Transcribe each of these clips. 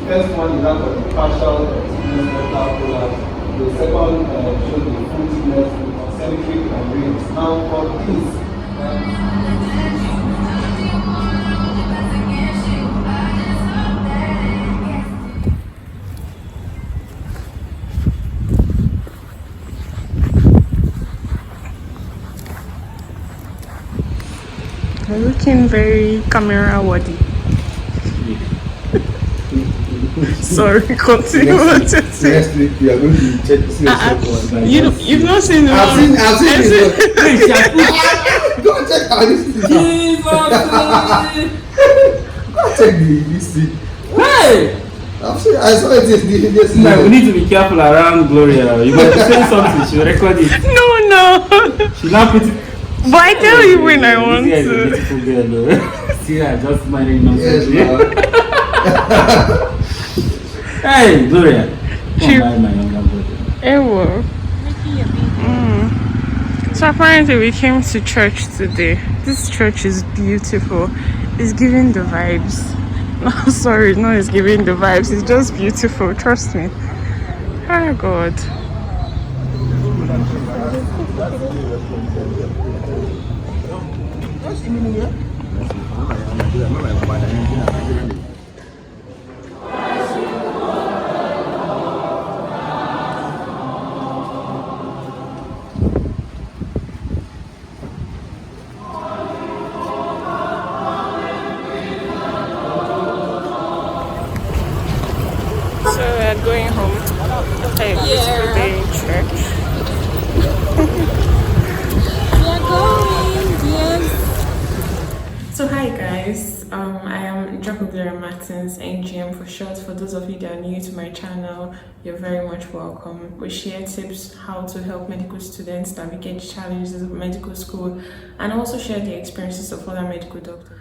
first one is that of the partial thickness metal collapse. The second shows the full thickness with concentric rings. Now for this, you're looking very camera worthy. Sorry, continue what you're saying. next week we are going to check to see yourself on You've not seen the I've seen it. Go and check how this is. Go check this thing. Hey! I saw it yesterday. No, we need to be careful around Gloria. You might say something, she'll record it. No. She'll not put it. But I tell you when I want This guy is a to. beautiful girl, though. See her just smiling nonsense. Yes, Hey, Gloria. Come by my younger brother. Ewo. So apparently we came to church today. This church is beautiful. It's giving the vibes. No, sorry, no, it's giving the vibes. It's just beautiful. Trust me. Oh God. So we're going home after a beautiful day in church. We're going, yes. So hi guys, I am Gloria Martins, NGM for short. For those of you that are new to my channel, you're very much welcome. We share tips how to help medical students navigate challenges of medical school and also share the experiences of other medical doctors.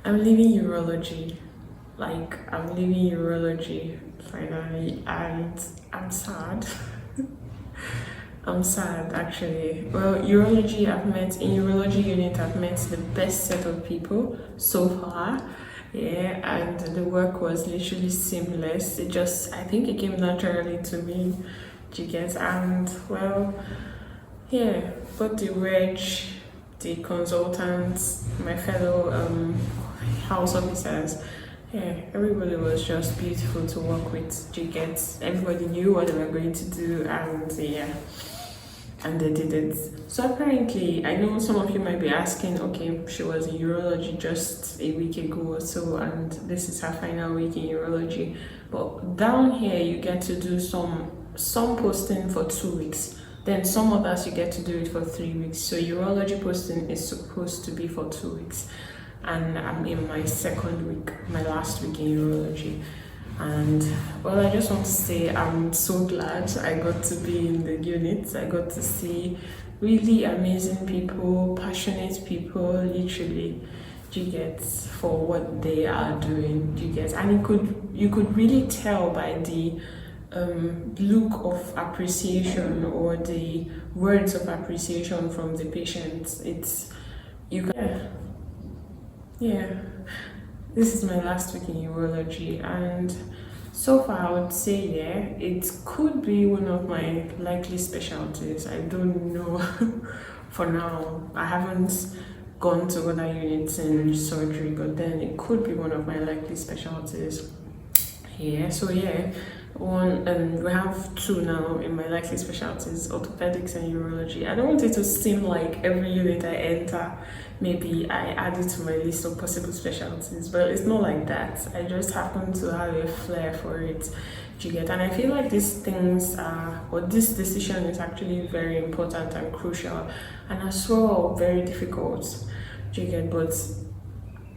I'm leaving urology. I'm leaving urology finally, and I'm sad. I'm sad actually. Well, in urology unit I've met the best set of people so far. Yeah, and the work was literally seamless. I think it came naturally to me. Do you get? And well, yeah, both the reg, the consultants, my fellow house officers, yeah, everybody was just beautiful to work with. Do you get? Everybody knew what they were going to do, and yeah, and they did it. So apparently, I know some of you might be asking, okay, she was in urology just a week ago or so, and this is her final week in urology. But down here, you get to do some posting for 2 weeks. Then some others you get to do it for 3 weeks. So urology posting is supposed to be for 2 weeks. And I'm in my second week, my last week in urology. And well, I just want to say I'm so glad I got to be in the unit. I got to see really amazing people, passionate people, literally, do you get, for what they are doing, do you get? And you could really tell by the look of appreciation or the words of appreciation from the patients. Yeah, this is my last week in urology, and so far I would say, yeah, it could be one of my likely specialties. I don't know. For now, I haven't gone to other units in surgery, but then it could be one of my likely specialties. Yeah, so yeah, we have 2 now in my likely specialties, orthopedics and urology. I don't want it to seem like every unit I enter, maybe I add it to my list of possible specialties, but it's not like that. I just happen to have a flair for it, do you get? And I feel like these things this decision is actually very important and crucial, and as well very difficult, do you get? But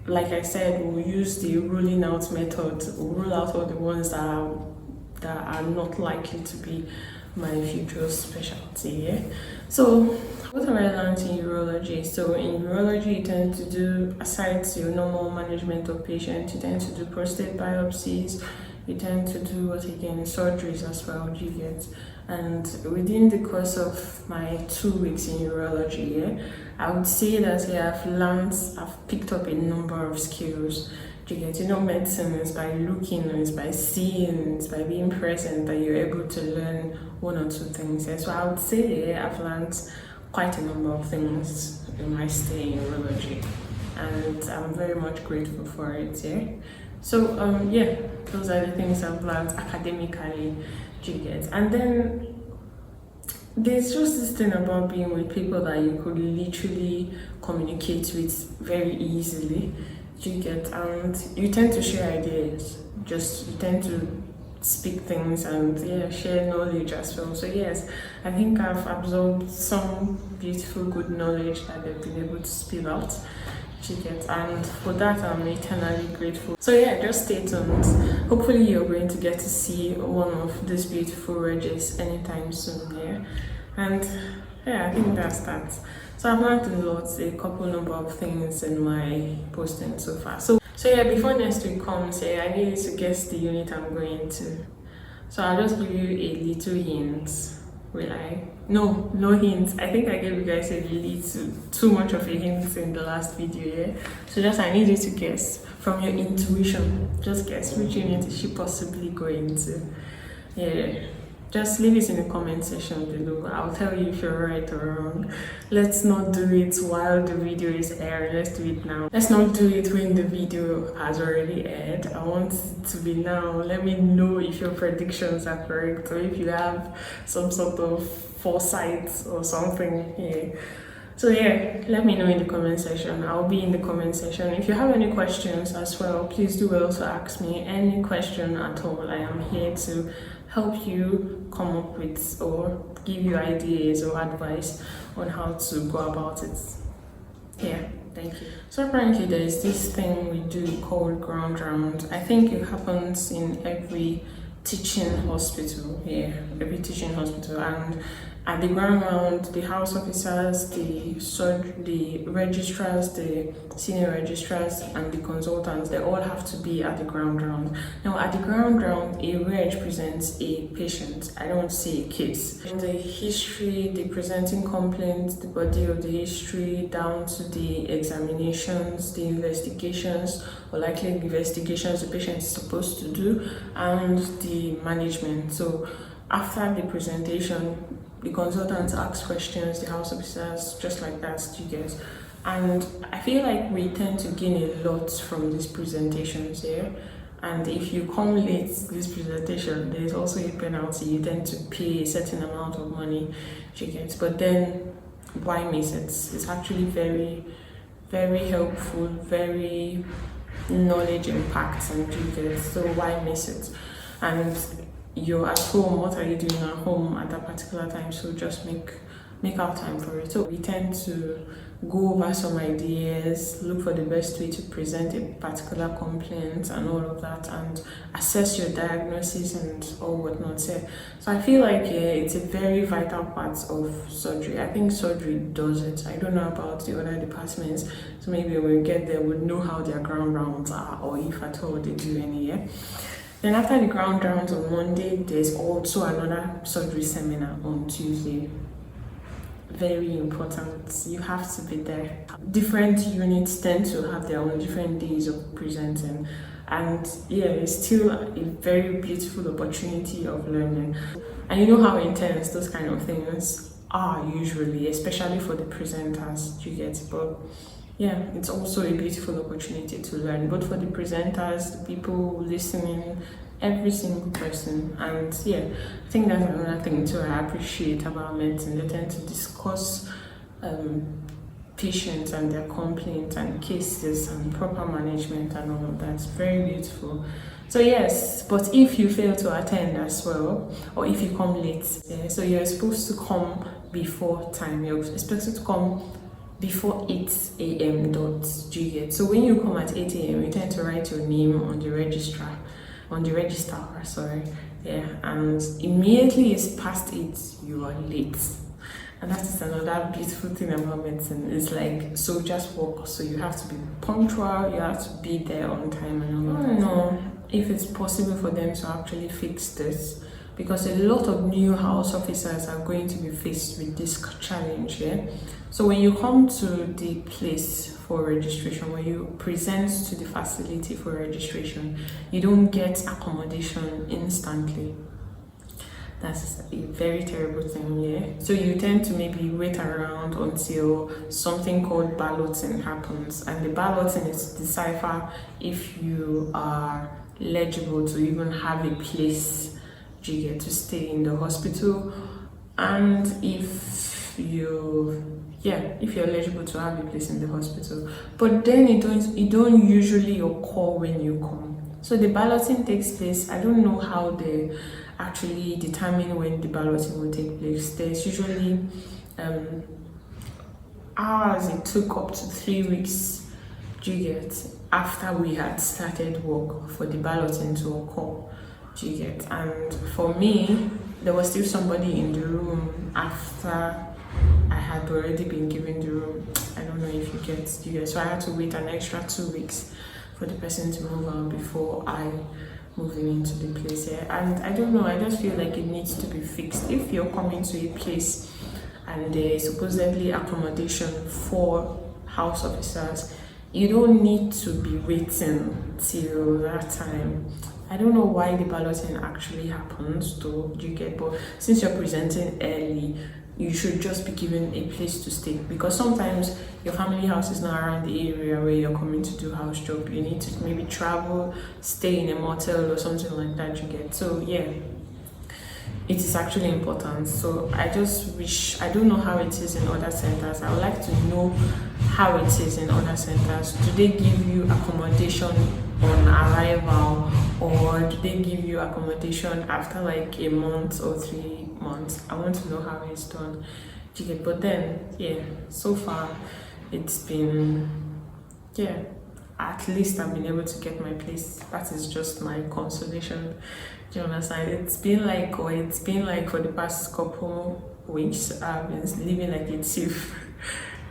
like I said, we'll use the ruling out method. We'll rule out all the ones that are not likely to be my future specialty. Yeah. So what have I learned in urology? So in urology, you tend to do, aside your normal management of patients, you tend to do prostate biopsies, you tend to do what again, surgeries as well, do you get? And within the course of my 2 weeks in urology, yeah, I would say that I've picked up a number of skills, Do you get? You know, medicine is by looking, it's by seeing, it's by being present that you're able to learn one or two things. Yeah? So I would say I've learned quite a number of things in my stay in urology, and I'm very much grateful for it. Yeah. So yeah, those are the things I've learned academically. Do you get? And then there's just this thing about being with people that you could literally communicate with very easily. You get, and you tend to share ideas. Just you tend to speak things and share knowledge as well. So yes, I think I've absorbed some beautiful, good knowledge that they've been able to spill out. You get, and for that I'm eternally grateful. So yeah, just stay tuned. Hopefully you're going to get to see one of these beautiful regs anytime soon. Yeah, and yeah, I think that's that. So I've learned a lot, a couple number of things in my posting so far. So yeah, before next week comes, I need you to guess the unit I'm going to. So I'll just give you a little hint. Will I? No hints. I think I gave you guys a little too much of a hint in the last video. Yeah. So I need you to guess from your intuition. Just guess which unit is she possibly going to. Yeah. Just leave it in the comment section below. I'll tell you if you're right or wrong. Let's not do it while the video is airing. Let's do it now. Let's not do it when the video has already aired. I want it to be now. Let me know if your predictions are correct or if you have some sort of foresight or something here. So yeah, let me know in the comment section. I'll be in the comment section. If you have any questions as well, please do also ask me any question at all. I am here to help you come up with or give you ideas or advice on how to go about it. Yeah, thank you. So apparently there is this thing we do called ground round. I think it happens in every teaching hospital. Yeah, every teaching hospital. And at the ground round, the house officers, the registrars, the senior registrars, and the consultants, they all have to be at the ground round. Now, at the ground round, a reg presents a patient. I don't want to say a case. In the history, the presenting complaint, the body of the history, down to the examinations, the investigations, or likely investigations the patient is supposed to do, and the management. So after the presentation, the consultants ask questions, the house officers, just like that, you guys. And I feel like we tend to gain a lot from these presentations here. And if you come late to this presentation, there's also a penalty. You tend to pay a certain amount of money, you guys. But then, why miss it? It's actually very, very helpful, very knowledge impacting, you guys. So why miss it? And you're at home, what are you doing at home at that particular time? So just make out time for it. So we tend to go over some ideas, look for the best way to present a particular complaint and all of that, and assess your diagnosis and all whatnot. So I feel like it's a very vital part of surgery. I think surgery does it. I don't know about the other departments, so maybe when we get there we'll know how their ground rounds are, or if at all they do any. Yeah. Then after the ground rounds on Monday, there's also another surgery seminar on Tuesday. Very important. You have to be there. Different units tend to have their own different days of presenting. And yeah, it's still a very beautiful opportunity of learning. And you know how intense those kind of things are usually, especially for the presenters, you get. But yeah, it's also a beautiful opportunity to learn, both for the presenters, the people listening, every single person. And yeah, I think that's another thing too I appreciate about medicine. They tend to discuss patients and their complaints and cases and proper management and all of that. It's very beautiful. So yes, but if you fail to attend as well, or if you come late, so you're supposed to come before time. You're expected to come before 8 a.m. Do you get? So when you come at 8 a.m., you tend to write your name on the register, sorry. Yeah, and immediately it's past 8, you are late. And that is another beautiful thing about medicine. It's like soldiers work, so you have to be punctual, you have to be there on time and all that. I don't know if it's possible for them to actually fix this, because a lot of new house officers are going to be faced with this challenge. Yeah? So when you come to the place for registration, when you present to the facility for registration, you don't get accommodation instantly. That's a very terrible thing, yeah. So you tend to maybe wait around until something called balloting happens, and the balloting is to decipher if you are eligible to even have a place you get to stay in the hospital, and if you're eligible to have a place in the hospital. But then it don't usually occur when you come. So the balloting takes place. I don't know how they actually determine when the balloting will take place. There's usually hours. It took up to 3 weeks, do you get, after we had started work for the balloting to occur, do you get. And for me, there was still somebody in the room after I had already been given the room. I don't know if you get, so I had to wait an extra 2 weeks for the person to move out before I moving into the place here. And I don't know, I just feel like it needs to be fixed. If you're coming to a place and there is supposedly accommodation for house officers, you don't need to be waiting till that time. I don't know why the balloting actually happens though, do you get, but since you're presenting early, you should just be given a place to stay, because sometimes your family house is not around the area where you're coming to do house job. You need to maybe travel, stay in a motel or something like that, you get. So yeah, it is actually important. So I just wish, I don't know how it is in other centers. I would like to know how it is in other centers. Do they give you accommodation on arrival, or do they give you accommodation after like a month or 3 months? I want to know how it's done. Do you get? But then, yeah, so far it's been, yeah, at least I've been able to get my place. That is just my consolation. Do you understand? It's been like for the past couple weeks, I've been living like a thief.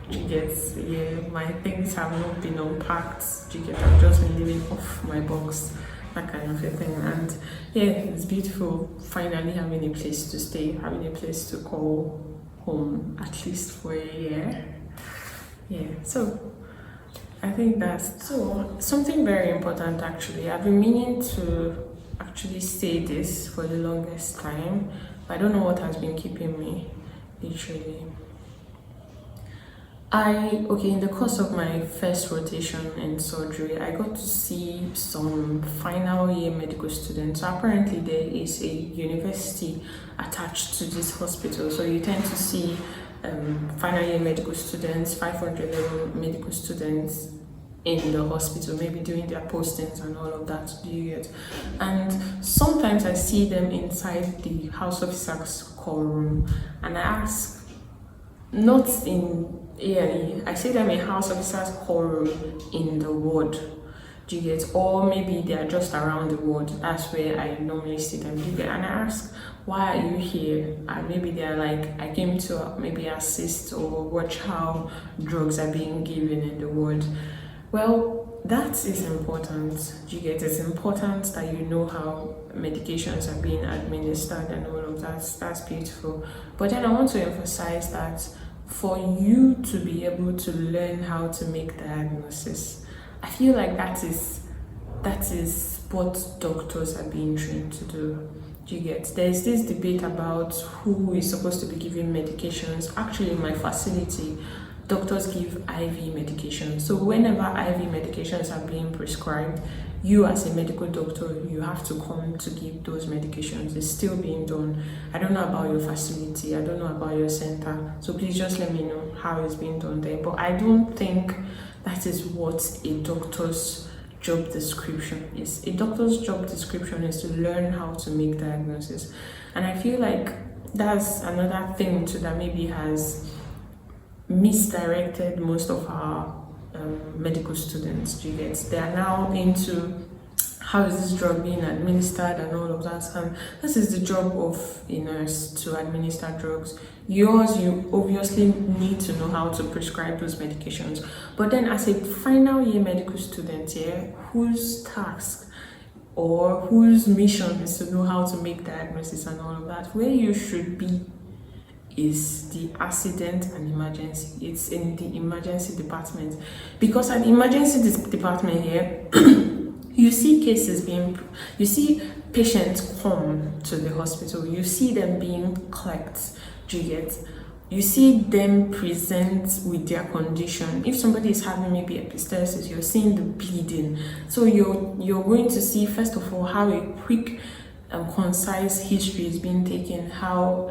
Do you get? Yeah, my things have not been unpacked. Do you get? I've just been living off my box, that kind of a thing. And yeah, it's beautiful finally having a place to stay, having a place to call home, at least for a year. Yeah, so I think that's something very important. Actually, I've been meaning to actually say this for the longest time, but I don't know what has been keeping me, literally. In the course of my first rotation in surgery, I got to see some final year medical students. So apparently there is a university attached to this hospital, so you tend to see final year medical students, 500 level medical students in the hospital, maybe doing their postings and all of that, do you get? And sometimes I see them inside the house officer's call room, and I ask, not in ALE, I see them in house officer's call room in the ward, do you get? Or maybe they are just around the ward, that's where I normally see them, do you get? And I ask, why are you here? And maybe they're like, I came to maybe assist or watch how drugs are being given in the ward. Well, that is important, do you get? It's important that you know how medications are being administered and all of that. That's beautiful. But then I want to emphasize that for you to be able to learn how to make diagnosis, I feel like that is what doctors are being trained to do. Do you get? There's this debate about who is supposed to be giving medications. Actually, in my facility, doctors give IV medications. So whenever IV medications are being prescribed, you as a medical doctor, you have to come to give those medications. It's still being done. I don't know about your facility, I don't know about your center, so please just let me know how it's being done there. But I don't think that is what a doctor's job description is. A doctor's job description is to learn how to make diagnosis. And I feel like that's another thing too that maybe has misdirected most of our medical students, do you get? They are now into how is this drug being administered and all of that, and this is the job of a nurse to administer drugs. Yours, you obviously need to know how to prescribe those medications, but then as a final year medical student here, whose task or whose mission is to know how to make diagnosis and all of that. Where you should be is the accident and emergency. It's in the emergency department, because at the emergency department here, you see you see patients come to the hospital, you see them being clerked, do you get? You see them present with their condition. If somebody is having maybe epistaxis, you're seeing the bleeding. So you're going to see, first of all, how a quick concise history is being taken, how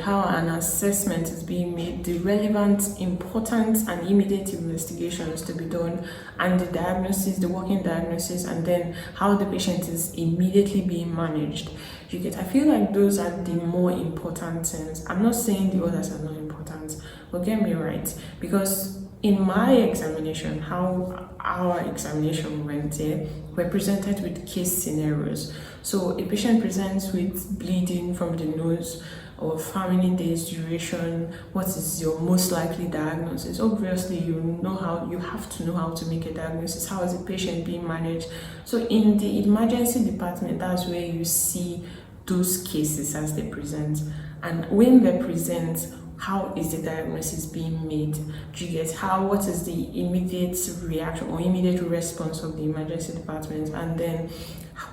how an assessment is being made, the relevant, important and immediate investigations to be done, and the diagnosis, the working diagnosis, and then how the patient is immediately being managed. You get? I feel like those are the more important things. I'm not saying the others are not important, but get me right, because in my examination, how our examination went here, we're presented with case scenarios. So a patient presents with bleeding from the nose of how many days duration, what is your most likely diagnosis. Obviously, you have to know how to make a diagnosis. How is the patient being managed? So in the emergency department, that's where you see those cases as they present. And when they present, how is the diagnosis being made? Do you get what is the immediate reaction or immediate response of the emergency department? And then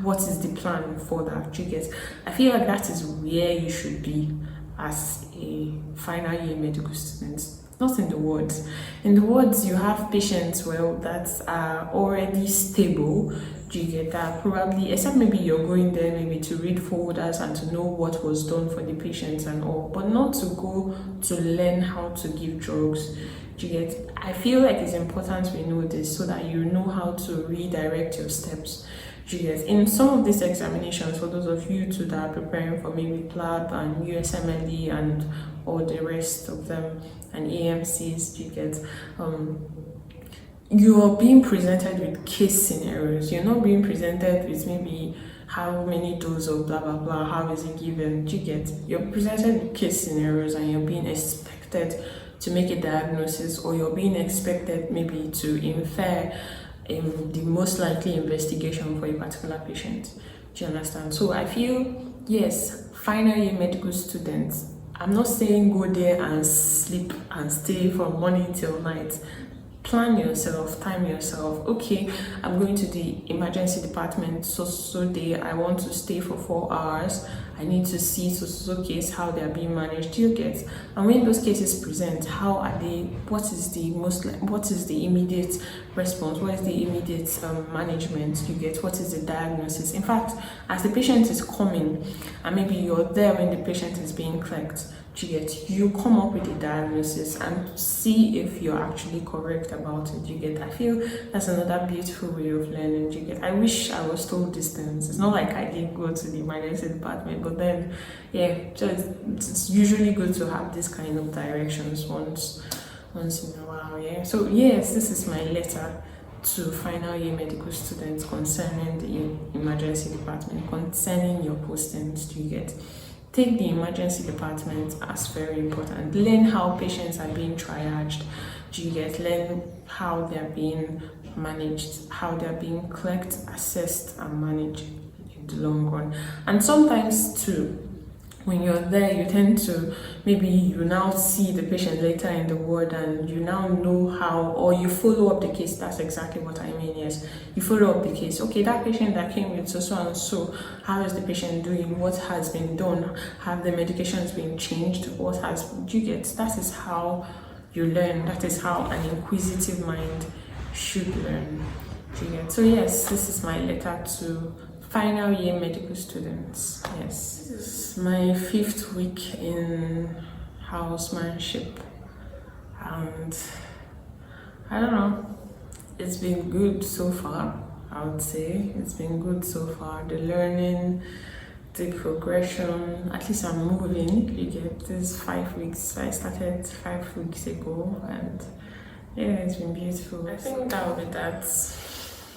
what is the plan for that? Do you get? I feel like that is where you should be as a final year medical student. Not in the wards. In the wards, you have patients, that are already stable. Do you get that? Probably, except maybe you're going there maybe to read folders and to know what was done for the patients and all, but not to go to learn how to give drugs. Do you get? I feel like it's important we know this so that you know how to redirect your steps. Do you get? In some of these examinations, for those of you too that are preparing for maybe PLAB and USMLE and all the rest of them and AMCs, do you get? You're being presented with case scenarios. You're not being presented with maybe how many doses of blah blah blah, how is it given. Do you get? You're presented with case scenarios and you're being expected to make a diagnosis, or you're being expected maybe to infer the most likely investigation for a particular patient. Do you understand? So I feel, yes, final year medical students, I'm not saying go there and sleep and stay from morning till night. Plan yourself, time yourself. Okay, I'm going to the emergency department so day. I want to stay for 4 hours. I need to see so case, how they are being managed. Do you get? And when those cases present, how are they? What is the immediate response? What is the immediate management? You get? What is the diagnosis? In fact, as the patient is coming, and maybe you're there when the patient is being clerked, you come up with a diagnosis and see if you're actually correct about it. You get? I feel that's another beautiful way of learning. You get? I wish I was told this things. It's not like I didn't go to the emergency department, but then it's usually good to have this kind of directions once in a while. So yes, this is my letter to final year medical students concerning the emergency department, concerning your postings. Do you get? Take the emergency department as very important. Learn how patients are being triaged. Do you get? Learn how they're being managed, how they're being clerked, assessed, and managed in the long run. And sometimes too, when you're there, you tend to, maybe you now see the patient later in the ward and you now know how, or you follow up the case. That's exactly what I mean, yes. You follow up the case. Okay, that patient that came with so and so, how is the patient doing? What has been done? Have the medications been changed? Do you get? That is how you learn. That is how an inquisitive mind should learn. Do you get? So yes, this is my letter to final year medical students. Yes, this is my 5th week in housemanship, and I don't know, it's been good so far. I would say it's been good so far. The learning, the progression, at least I'm moving. You get? This 5 weeks, I started 5 weeks ago, and it's been beautiful. I think that will be that.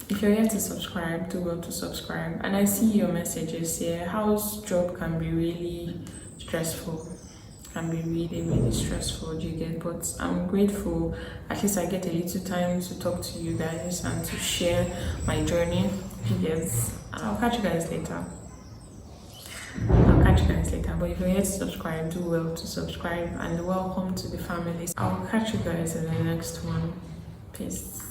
If you're yet to subscribe, do go to subscribe. And I see your messages here. House job can be really stressful. Can be really stressful, do you get? But I'm grateful. At least I get a little time to talk to you guys and to share my journey Yes. I'll catch you guys later. I'll catch you guys later. But if you're yet to subscribe, do well to subscribe and welcome to the family. I'll catch you guys in the next one. Peace.